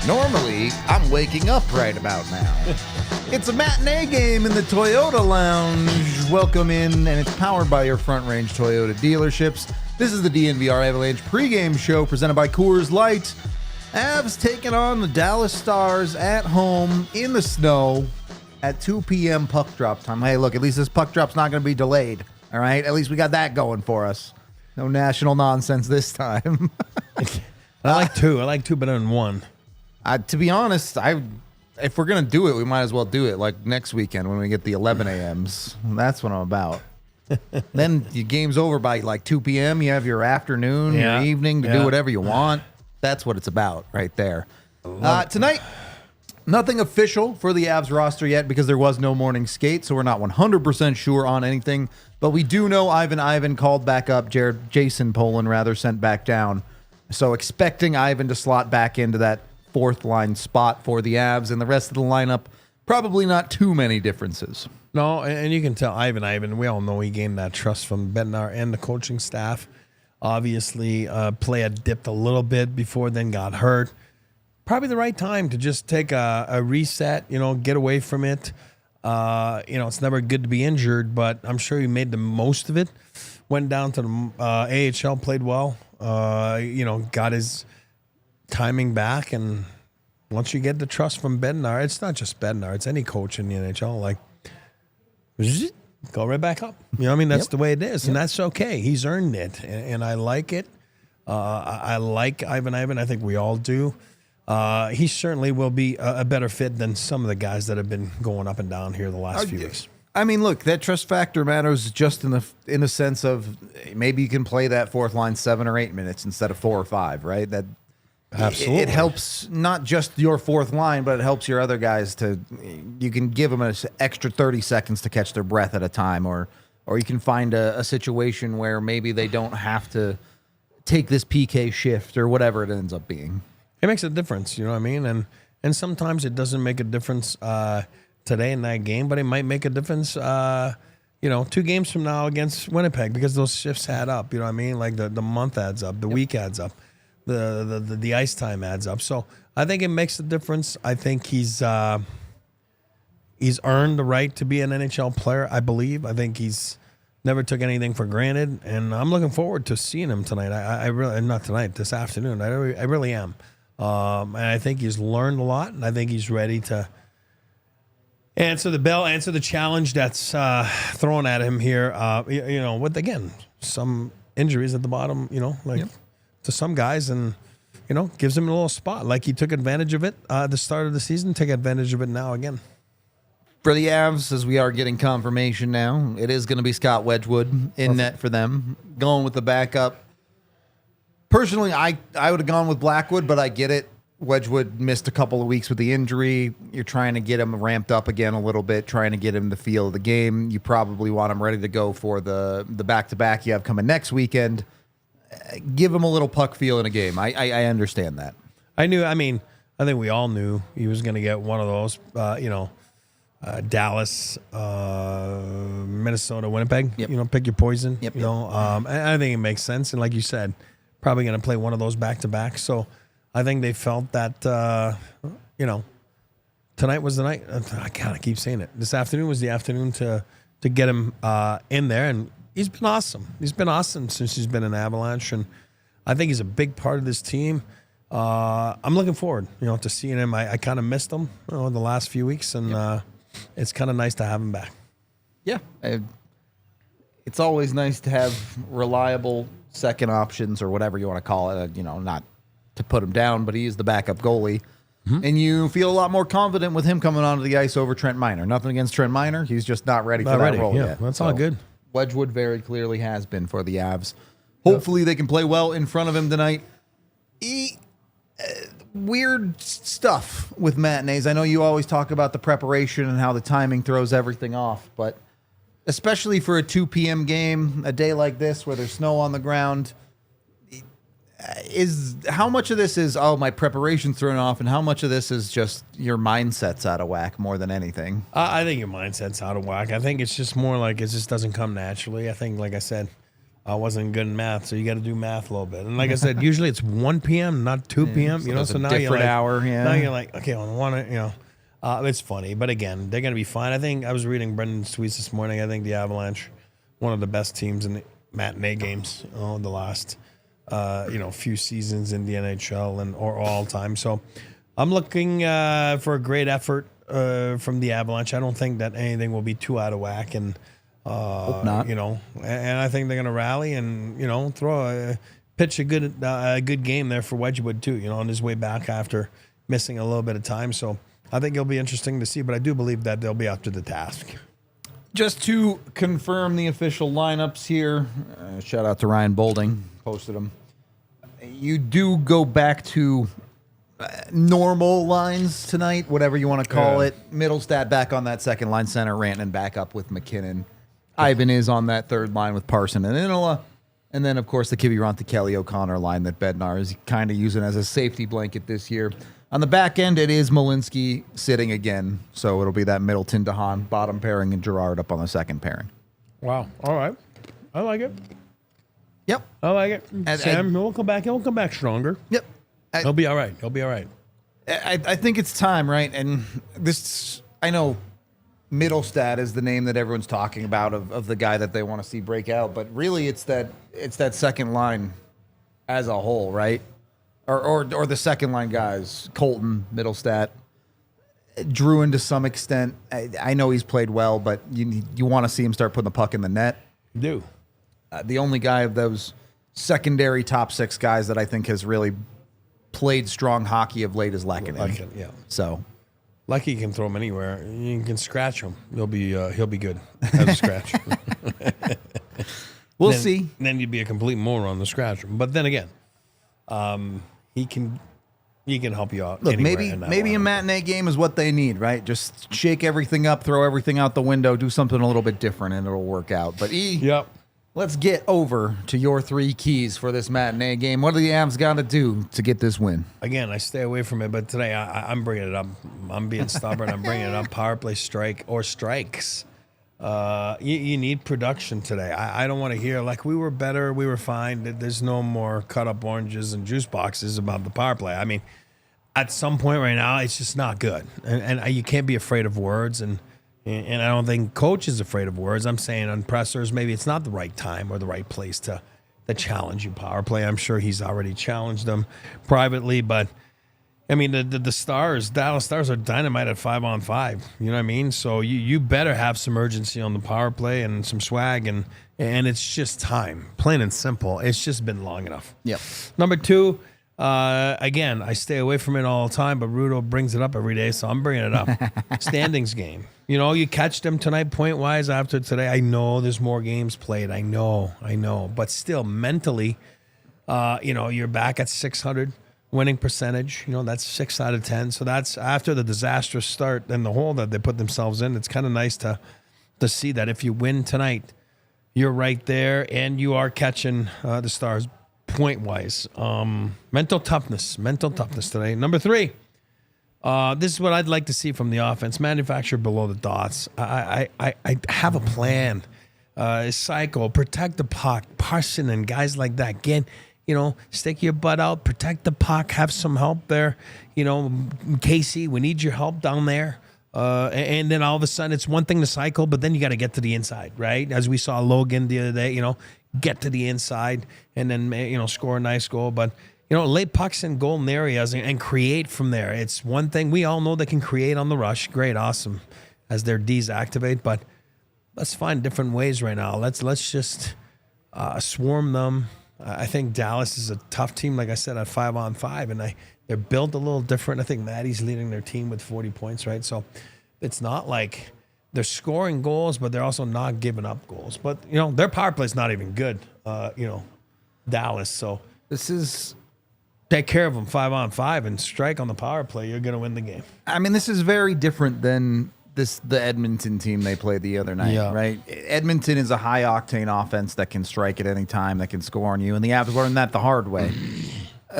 Normally, I'm waking up right about now. It's a matinee game in the Toyota Lounge. Welcome in, and it's powered by your Front Range Toyota dealerships. This is the DNVR Avalanche pregame show presented by Coors Light. Avs taking on the Dallas Stars at home in the snow at 2 p.m. puck drop time. Hey, look, at least this puck drop's not going to be delayed, all right? At least we got that going for us. No national nonsense this time. I like two. I like two better than one. To be honest, if we're going to do it, we might as well do it like next weekend when we get the 11 a.m.s. That's what I'm about. Then your game's over by like 2 p.m. You have your afternoon, your evening to do whatever you want. That's what it's about right there. Tonight, nothing official for the Avs roster yet because there was no morning skate, so we're not 100% sure on anything. But we do know Ivan called back up. Jason Poland sent back down. So expecting Ivan to slot back into that fourth line spot for the Avs, and the rest of the lineup, probably not too many differences. No, and you can tell Ivan, we all know he gained that trust from Bednar and the coaching staff. Obviously, play had dipped a little bit before, then got hurt. Probably the right time to just take a reset, get away from it. It's never good to be injured, but I'm sure he made the most of it. Went down to the AHL, played well, got his timing back, and once you get the trust from Bednar, it's not just Bednar, it's any coach in the NHL, go right back up. That's the way it is, and that's okay. He's earned it, and I like it. I like Ivan. I think we all do. He certainly will be a better fit than some of the guys that have been going up and down here the last few weeks. Look, that trust factor matters just in the sense of maybe you can play that fourth line 7 or 8 minutes instead of 4 or 5, right? That absolutely it helps not just your fourth line, but it helps your other guys you can give them an extra 30 seconds to catch their breath at a time, or you can find a situation where maybe they don't have to take this PK shift or whatever it ends up being. It makes a difference, and sometimes it doesn't make a difference today in that game, but it might make a difference 2 games from now against Winnipeg, because those shifts add up, like the month adds up, the week adds up. The ice time adds up. So I think it makes a difference. I think he's earned the right to be an NHL player, I believe. I think he's never took anything for granted, and I'm looking forward to seeing him tonight. I really, not tonight, this afternoon. I really am. And I think he's learned a lot, and I think he's ready to answer the challenge that's thrown at him here. With, again, some injuries at the bottom, to some guys, and gives him a little spot. Like he took advantage of it at the start of the season, take advantage of it now again. For the Avs, as we are getting confirmation now, it is going to be Scott Wedgwood in net for them, going with the backup. Personally, I would have gone with Blackwood, but I get it. Wedgwood missed a couple of weeks with the injury. You're trying to get him ramped up again a little bit, trying to get him the feel of the game. You probably want him ready to go for the back-to-back you have coming next weekend. Give him a little puck feel in a game. I understand that. I think we all knew he was going to get one of those, Dallas, Minnesota, Winnipeg. Yep. Pick your poison. Yep. I think it makes sense. And like you said, probably going to play one of those back-to-back. So I think they felt that, tonight was the night. I gotta keep saying it. This afternoon was the afternoon to get him in there, and he's been awesome. He's been awesome since he's been in Avalanche, and I think he's a big part of this team. I'm looking forward, to seeing him. I kind of missed him, the last few weeks, and it's kind of nice to have him back. Yeah, it's always nice to have reliable second options or whatever you want to call it. Not to put him down, but he is the backup goalie. Mm-hmm. And you feel a lot more confident with him coming onto the ice over Trent Miner. Nothing against Trent Miner. He's just not ready for that role yet. That's all good. Wedgwood very clearly has been for the Avs. Hopefully they can play well in front of him tonight. Weird stuff with matinees. I know you always talk about the preparation and how the timing throws everything off, but especially for a 2 p.m. game, a day like this where there's snow on the ground, how much of this is, my preparation's thrown off, and how much of this is just your mindset's out of whack more than anything? I think your mindset's out of whack. I think it's just more like it just doesn't come naturally. I think, like I said, I wasn't good in math, so you got to do math a little bit. And like I said, usually it's 1 p.m., not 2 p.m. So So now you're different like, hour. Yeah. now you're like, okay, I want to, it's funny. But again, they're going to be fine. I think I was reading Brendan's tweets this morning. I think the Avalanche, one of the best teams in the matinee games, the last few seasons in the NHL or all time. So I'm looking for a great effort from the Avalanche. I don't think that anything will be too out of whack, and Hope not. and I think they're going to rally and pitch a good game there for Wedgwood too. On his way back after missing a little bit of time. So I think it'll be interesting to see. But I do believe that they'll be up to the task. Just to confirm the official lineups here, shout out to Ryan Bolding, posted them. You do go back to normal lines tonight, whatever you want to call it. Middlestat back on that second line center, Rantanen back up with MacKinnon. Ivan is on that third line with Parson and Inola. And then, of course, the Kiviranta Kelly O'Connor line that Bednar is kind of using as a safety blanket this year. On the back end, it is Malinsky sitting again. So it'll be that Middleton DeHaan bottom pairing and Gerard up on the second pairing. Wow. All right. I like it. Yep. I like it. Sam, he'll come back. He'll come back stronger. Yep. He'll be all right. He'll be all right. I think it's time, right? And this, I know Middlestat is the name that everyone's talking about of the guy that they want to see break out, but really it's that second line as a whole, right? Or the second line guys, Colton, Middlestat, Druin to some extent. I know he's played well, but you want to see him start putting the puck in the net. You do. The only guy of those secondary top six guys that I think has really played strong hockey of late is Lehkonen. Yeah. So, Lucky can throw him anywhere. You can scratch him. He'll be good as a scratch. we'll see. Then you'd be a complete moron on the scratch. But then again, he can help you out. Look, maybe a matinee game is what they need, right? Just shake everything up, throw everything out the window, do something a little bit different, and it'll work out. But Yep. Let's get over to your 3 keys for this matinee game. What do the Avs got to do to get this win? Again, I stay away from it, but today I'm bringing it up. I'm being stubborn. I'm bringing it up. Power play strike or strikes. You need production today. I don't want to hear like we were better, we were fine. There's no more cut up oranges and juice boxes about the power play. I mean, at some point right now, it's just not good, and you can't be afraid of words and I don't think coach is afraid of words. I'm saying on pressers, maybe it's not the right time or the right place to challenge you power play. I'm sure he's already challenged them privately, but I mean, the Stars, Dallas Stars are dynamite at 5-on-5. You know what I mean? So you better have some urgency on the power play and some swag, and it's just time, plain and simple. It's just been long enough. Yep. Number 2, again, I stay away from it all the time, but Rudo brings it up every day, so I'm bringing it up. Standings game. You catch them tonight point-wise after today. I know there's more games played. I know. But still, mentally, you're back at 600 winning percentage. That's 6 out of 10. So that's after the disastrous start and the hole that they put themselves in. It's kind of nice to see that if you win tonight, you're right there, and you are catching the Stars point-wise. Mental toughness today. Number 3. This is what I'd like to see from the offense. Manufacture below the dots. I have a plan. Cycle, protect the puck. Parson and guys like that. Get, stick your butt out, protect the puck, have some help there. Casey, we need your help down there. And then all of a sudden, it's one thing to cycle, but then you got to get to the inside, right? As we saw Logan the other day, get to the inside and then, score a nice goal. But, lay pucks in golden areas and create from there. It's one thing. We all know they can create on the rush. Great, awesome, as their Ds activate. But let's find different ways right now. Let's just swarm them. I think Dallas is a tough team, like I said, at 5-on-5, and they're built a little different. I think Maddie's leading their team with 40 points, right? So it's not like they're scoring goals, but they're also not giving up goals. But, their power play is not even good, Dallas. So This is, take care of them 5-on-5 and strike on the power play. You're going to win the game. I mean, this is very different than the Edmonton team they played the other night, Yeah. right? Edmonton is a high octane offense that can strike at any time, that can score on you, and the Avs learned that the hard way.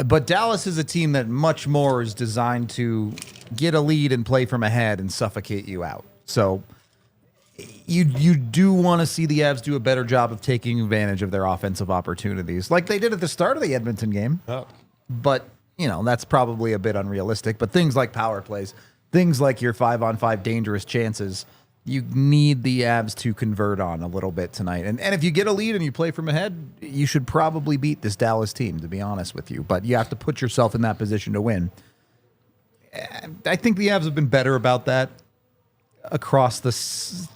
But Dallas is a team that much more is designed to get a lead and play from ahead and suffocate you out. So you do want to see the Avs do a better job of taking advantage of their offensive opportunities, like they did at the start of the Edmonton game. Oh. But, that's probably a bit unrealistic. But things like power plays, things like your 5-on-5 dangerous chances, you need the Avs to convert on a little bit tonight. And if you get a lead and you play from ahead, you should probably beat this Dallas team, to be honest with you. But you have to put yourself in that position to win. I think the Avs have been better about that across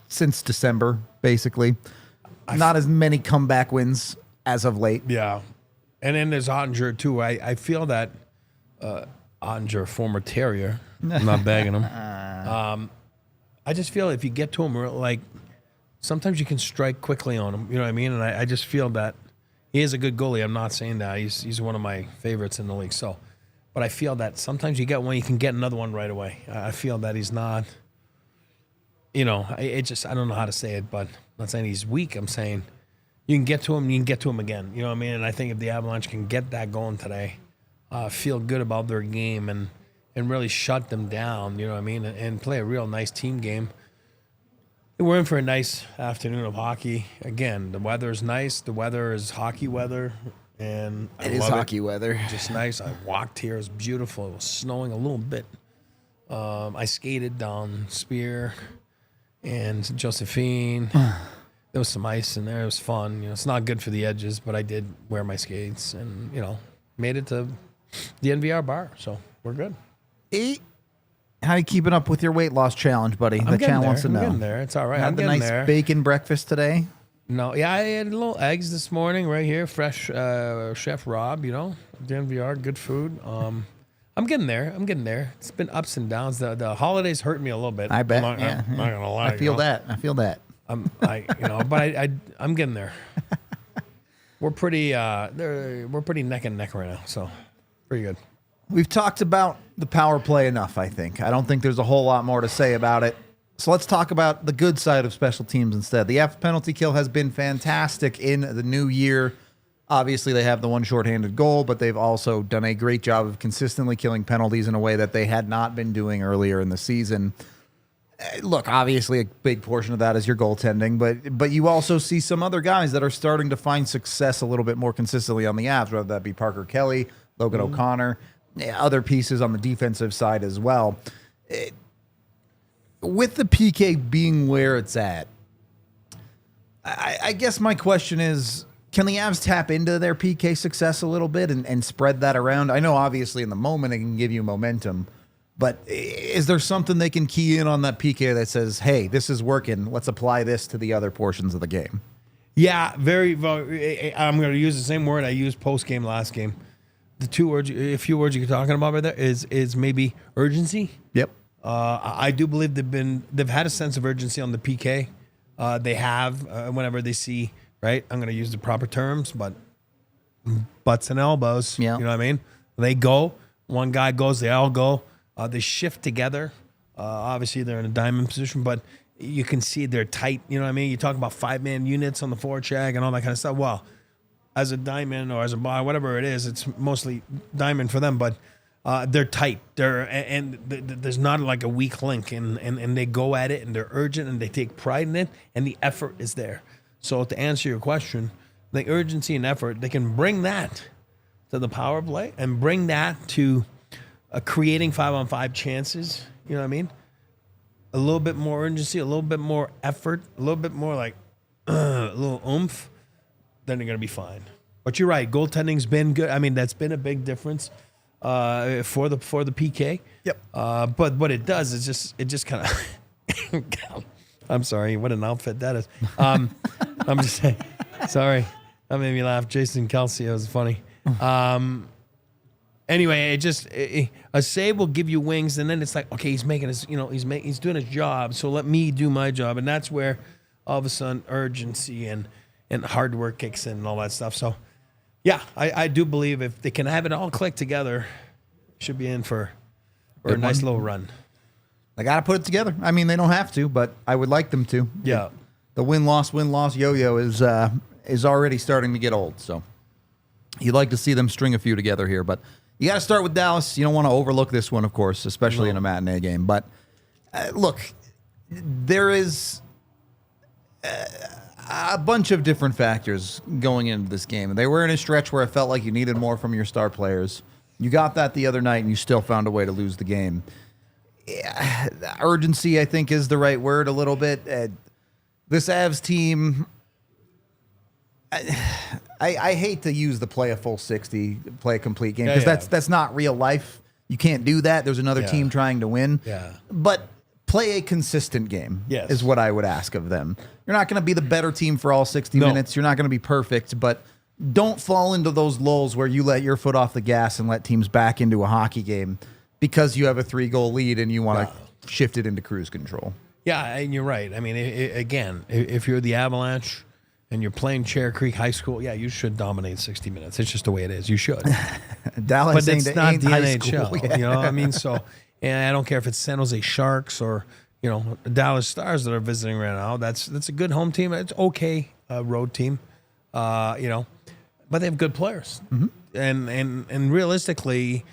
since December, basically. Not as many comeback wins as of late. Yeah. And then there's Ottinger, too. I feel that Ottinger, former Terrier, I'm not bagging him. I just feel if you get to him, like, sometimes you can strike quickly on him. You know what I mean? And I just feel that he is a good goalie. I'm not saying that. He's one of my favorites in the league. So, but I feel that sometimes you get one, you can get another one right away. I feel that he's not, I don't know how to say it, but I'm not saying he's weak. I'm saying you can get to him, you can get to him again. You know what I mean? And I think if the Avalanche can get that going today, feel good about their game and really shut them down, you know what I mean, and play a real nice team game. We're in for a nice afternoon of hockey. Again, the weather's nice. The weather is hockey weather, and It is hockey weather. Just nice. I walked here. It was beautiful. It was snowing a little bit. I skated down Spear and Josephine. There was some ice in there. It was fun. It's not good for the edges, but I did wear my skates and, made it to the DNVR bar. So we're good. How are you keeping up with your weight loss challenge, buddy? The challenge wants to know. I'm getting there. It's all right. Had I'm the getting nice there. bacon breakfast today. No, yeah, I had little eggs this morning right here. Fresh Chef Rob, DNVR, good food. I'm getting there. It's been ups and downs. The holidays hurt me a little bit. I bet. I'm not gonna lie. I feel that. But I'm getting there. We're pretty neck and neck right now, so pretty good. We've talked about the power play enough, I think. I don't think there's a whole lot more to say about it. So let's talk about the good side of special teams instead. The F penalty kill has been fantastic in the new year. Obviously, they have the one shorthanded goal, but they've also done a great job of consistently killing penalties in a way that they had not been doing earlier in the season. Look, obviously, a big portion of that is your goaltending, but you also see some other guys that are starting to find success a little bit more consistently on the Avs, whether that be Parker Kelly, Logan O'Connor, other pieces on the defensive side as well. With the PK being where it's at, I guess my question is, can the Avs tap into their PK success a little bit and spread that around? I know, obviously, in the moment it can give you momentum, but is there something they can key in on that PK that says, hey, this is working, let's apply this to the other portions of the game? Yeah, very. I'm going to use the same word I used post-game last game. The a few words you're talking about right there is maybe urgency. Yep. I do believe they've had a sense of urgency on the PK. They have whenever they see, right, I'm going to use the proper terms, but butts and elbows. Yeah. You know what I mean? They go. One guy goes. They all go. They shift together. Obviously, they're in a diamond position, but you can see they're tight. You know what I mean? You talk about 5-man units on the forecheck and all that kind of stuff. Well, as a diamond or as a bar, whatever it is, it's mostly diamond for them, but they're tight. There's not like a weak link, and they go at it, and they're urgent, and they take pride in it, and the effort is there. So to answer your question, the urgency and effort, they can bring that to the power play and bring that to creating 5-on-5 chances. You know what I mean? A little bit more urgency, a little bit more effort, a little bit more like a little oomph. Then they're going to be fine. But you're right. Goaltending's been good. I mean, that's been a big difference for the PK. Yep. But what it does is it just kind of. I'm sorry. What an outfit that is. I'm just saying. Sorry, that made me laugh. Jason Kelsey, it was funny. Anyway, a save will give you wings, and then it's like, okay, he's making his, he's doing his job. So let me do my job, and that's where all of a sudden urgency and hard work kicks in and all that stuff. So Yeah, I do believe if they can have it all click together, should be in for a nice little run. They got to put it together. I mean, they don't have to, but I would like them to. Yeah. The win-loss yo-yo is already starting to get old, so you'd like to see them string a few together here. But you got to start with Dallas. You don't want to overlook this one, of course, especially in a matinee game. But look, there is a bunch of different factors going into this game. They were in a stretch where it felt like you needed more from your star players. You got that the other night, and you still found a way to lose the game. Yeah, urgency, I think, is the right word a little bit. This Avs team, I hate to use the play a full 60, play a complete game, because that's not real life. You can't do that. There's another team trying to win. Yeah. But play a consistent game is what I would ask of them. You're not going to be the better team for all 60 minutes. You're not going to be perfect, but don't fall into those lulls where you let your foot off the gas and let teams back into a hockey game because you have a 3-goal lead and you want to shift it into cruise control. Yeah, and you're right. I mean, again, if you're the Avalanche and you're playing Cherry Creek High School, you should dominate 60 minutes. It's just the way it is. You should. Dallas but it's not the NHL. You know what I mean? So, and I don't care if it's San Jose Sharks or, Dallas Stars that are visiting right now. That's a good home team. It's okay road team, but they have good players. Mm-hmm. And realistically,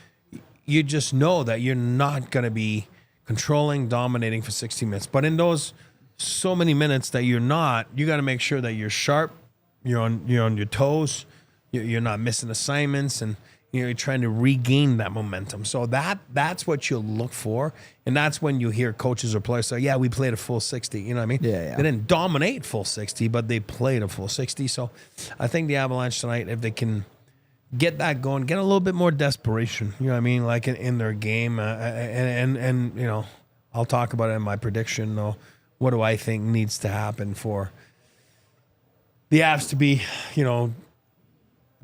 you just know that you're not going to be controlling, dominating for 60 minutes. But in those so many minutes that you're not, you got to make sure that you're sharp, you're on your toes, you're not missing assignments, and you're trying to regain that momentum. So that's what you'll look for, and that's when you hear coaches or players say, "Yeah, we played a full 60." You know what I mean? Yeah. They didn't dominate full 60, but they played a full 60. So I think the Avalanche tonight, if they can get that going, get a little bit more desperation, you know what I mean, like in their game, and I'll talk about it in my prediction, though. What do I think needs to happen for the Avs to be,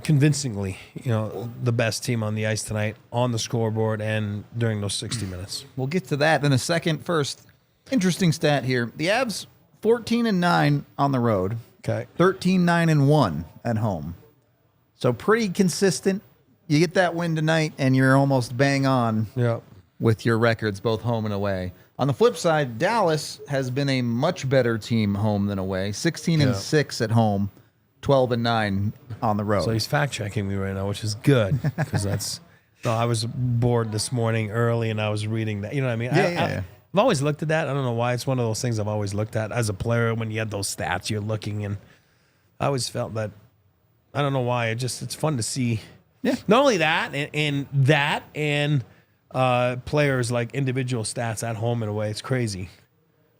convincingly, the best team on the ice tonight, on the scoreboard, and during those 60 minutes? We'll get to that in a second. First, interesting stat here. The Avs 14-9 on the road. Okay. 13-9-1 at home. So pretty consistent. You get that win tonight, and you're almost bang on with your records, both home and away. On the flip side, Dallas has been a much better team home than away. 16-6 at home, 12-9 on the road. So he's fact-checking me right now, which is good, because that's... So I was bored this morning early, and I was reading that. You know what I mean? Yeah. I've always looked at that. I don't know why. It's one of those things I've always looked at. As a player, when you had those stats, you're looking, and I always felt that... I don't know why. It's fun to see. Yeah. Not only that, and players like individual stats at home and away. It's crazy.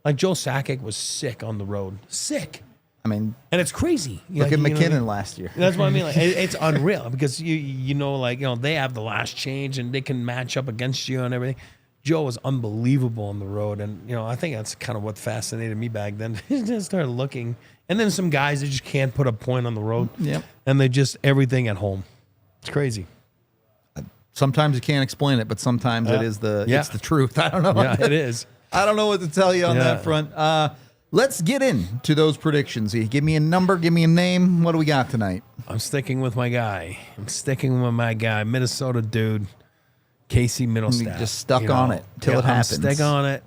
Like Joe Sakic was sick on the road. Sick. I mean, and it's crazy. Look at MacKinnon last year. That's what I mean. Like, it's unreal because they have the last change and they can match up against you and everything. Joe was unbelievable on the road, and I think that's kind of what fascinated me back then. Just started looking, and then some guys that just can't put a point on the road. Yep. And they just everything at home. It's crazy. Sometimes you can't explain it, but sometimes it's the truth. I don't know. Yeah, it is. I don't know what to tell you on that front. Let's get into those predictions. Give me a number. Give me a name. What do we got tonight? I'm sticking with my guy. Minnesota dude. Casey Middlestat. Just stuck on it till it happens.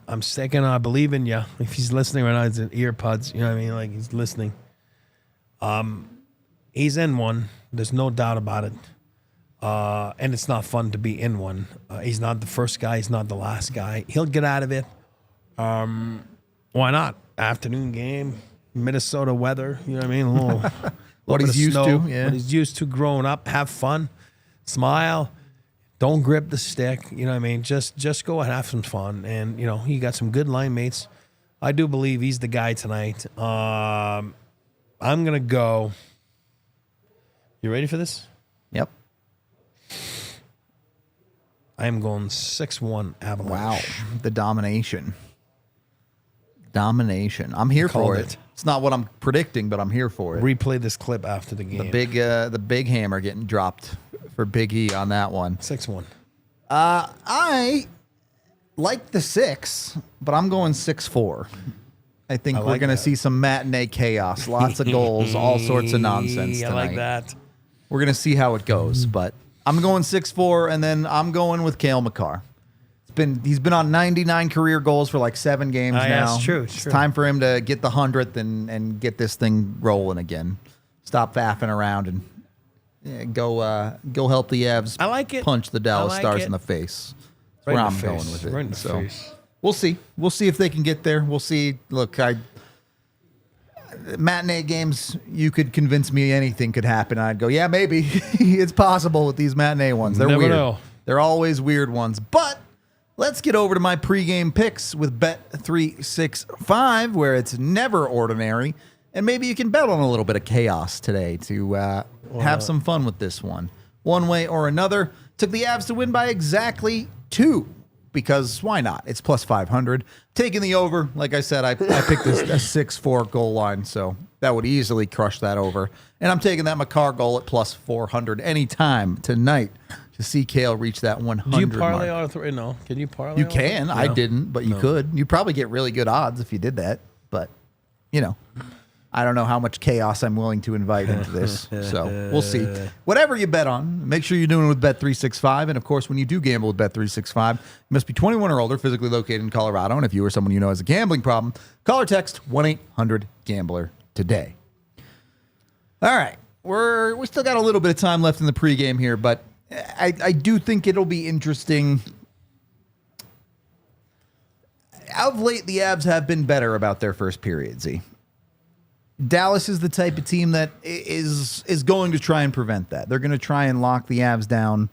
I'm sticking on. I believe in you. If he's listening right now, he's in ear pods. You know what I mean? Like he's listening. He's in one. There's no doubt about it. And it's not fun to be in one. He's not the first guy. He's not the last guy. He'll get out of it. Why not? Afternoon game, Minnesota weather. You know what I mean? A little what he's used to. Yeah. What he's used to growing up. Have fun. Smile. Don't grip the stick. You know what I mean? Just go and have some fun. And, he got some good line mates. I do believe he's the guy tonight. I'm going to go. You ready for this? Yep. I am going 6-1 Avalanche. Wow. The domination. I'm here for it. It's not what I'm predicting, but I'm here for it. Replay this clip after the game. The big hammer getting dropped for Big E on that one. 6-1. I like the 6, but I'm going 6-4. I think we're going to see some matinee chaos. Lots of goals, all sorts of nonsense tonight. I like that. We're going to see how it goes. But I'm going 6-4, and then I'm going with Cale Makar. He's been on 99 career goals for like 7 games now. Yeah, it's true. It's time for him to get the 100th and get this thing rolling again. Stop faffing around and go help the Avs. I like it. Punch the Dallas Stars in the face. That's where I'm going with it. Right in the face. We'll see. We'll see if they can get there. We'll see. Look, matinee games, you could convince me anything could happen. I'd go, yeah, maybe. It's possible with these matinee ones. They're Never weird. know. They're always weird ones. But let's get over to my pregame picks with Bet365, where it's never ordinary. And maybe you can bet on a little bit of chaos today to have some fun with this one. One way or another. Took the Avs to win by exactly 2. Because why not? It's plus 500. Taking the over, like I said, I picked a 6-4 goal line, so that would easily crush that over. And I'm taking that Makar goal at plus 400 anytime tonight to see Cale reach that 100 Do you parlay mark. all 3? No. Can you parlay? You can. I didn't, but you could. You probably get really good odds if you did that. But, I don't know how much chaos I'm willing to invite into this. So we'll see. Whatever you bet on, make sure you're doing it with Bet365. And, of course, when you do gamble with Bet365, you must be 21 or older, physically located in Colorado. And if you or someone you know has a gambling problem, call or text 1-800-GAMBLER today. All right. We still got a little bit of time left in the pregame here, but I do think it'll be interesting. Of late, the Avs have been better about their first period, Z. Dallas is the type of team that is going to try and prevent that. They're going to try and lock the Avs down,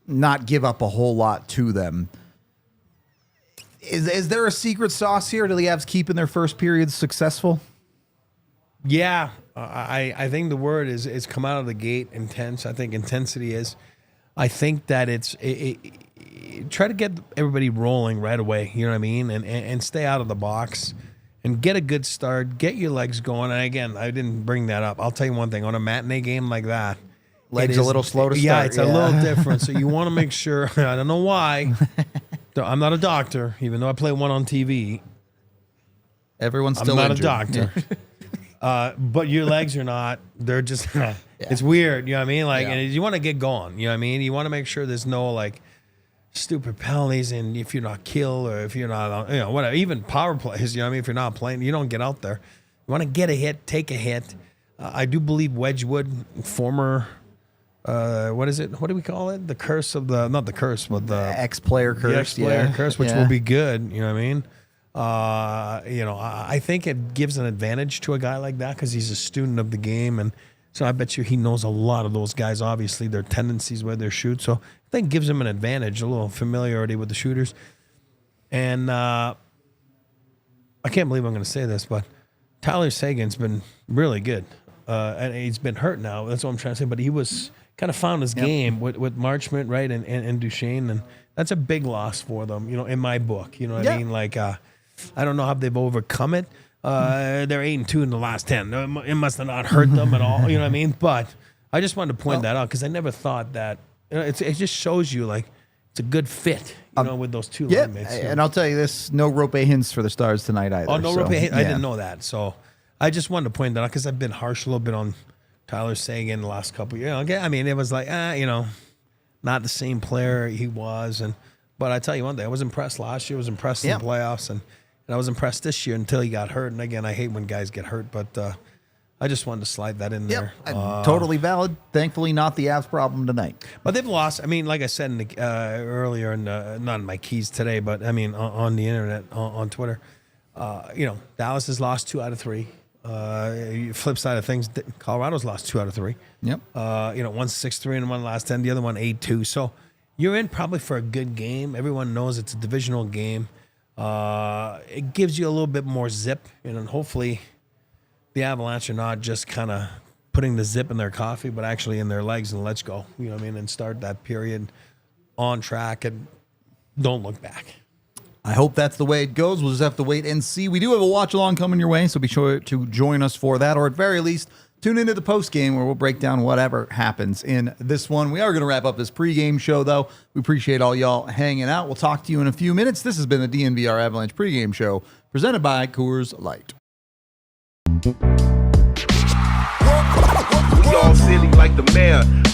not give up a whole lot to them. Is there a secret sauce here to the Avs keeping their first periods successful? Yeah, I think the word is come out of the gate intense. I think intensity is. I think that try to get everybody rolling right away. You know what I mean, and stay out of the box. And get a good start, get your legs going. And again, I didn't bring that up. I'll tell you one thing. On a matinee game like that, legs a little slow to start. Yeah, it's a little different. So you want to make sure. I don't know why. I'm not a doctor, even though I play one on TV. Everyone's still I'm not injured. a doctor. But your legs are not. They're just, it's weird. You know what I mean? Like, and you want to get going. You know what I mean? You want to make sure there's no, like, stupid penalties, and if you're not killed or if you're not, whatever, even power plays, if you're not playing, you don't get out there. You want to get a hit, take a hit. I do believe Wedgwood, former, what is it? What do we call it? The curse of not the curse, but the ex-player curse. Ex-player curse, which will be good. You know what I mean? I think it gives an advantage to a guy like that because he's a student of the game, and so I bet you he knows a lot of those guys, obviously, their tendencies, where they shoot. So I think it gives him an advantage, a little familiarity with the shooters. And I can't believe I'm going to say this, but Tyler Seguin's been really good. And he's been hurt now. That's what I'm trying to say. But he was kind of found his game with Marchment, right, and Duchesne. And that's a big loss for them, in my book. You know what I mean? Like, I don't know how they've overcome it. They're 8-2 in the last 10. It must have not hurt them at all. You know what I mean? But I just wanted to point that out because I never thought that. It just shows you like it's a good fit, with those two line mates. And I'll tell you this: no Rope hints for the Stars tonight either. Oh, no Rope hints. I didn't know that, so I just wanted to point that out because I've been harsh a little bit on Tyler Seguin the last couple of years. I mean, it was like, not the same player he was, but I tell you one thing: I was impressed last year. I was impressed in the playoffs, and I was impressed this year until he got hurt. And again, I hate when guys get hurt, but I just wanted to slide that in there. Totally valid. Thankfully, not the Avs problem tonight. But they've lost. I mean, like I said earlier, not in my keys today, but I mean on the internet, on Twitter, Dallas has lost 2 out of 3. Flip side of things, Colorado's lost 2 out of 3. Yep. One's 6-3 and one last 10. The other one 8-2. So you're in probably for a good game. Everyone knows it's a divisional game. It gives you a little bit more zip, and hopefully the Avalanche are not just kind of putting the zip in their coffee, but actually in their legs, and let's go, you know what I mean, and start that period on track and don't look back. I hope that's the way it goes. We'll just have to wait and see. We do have a watch along coming your way, so be sure to join us for that, or at very least, tune into the post game where we'll break down whatever happens in this one. We are going to wrap up this pregame show, though. We appreciate all y'all hanging out. We'll talk to you in a few minutes. This has been the DNVR Avalanche pregame show presented by Coors Light. We all silly like the mayor.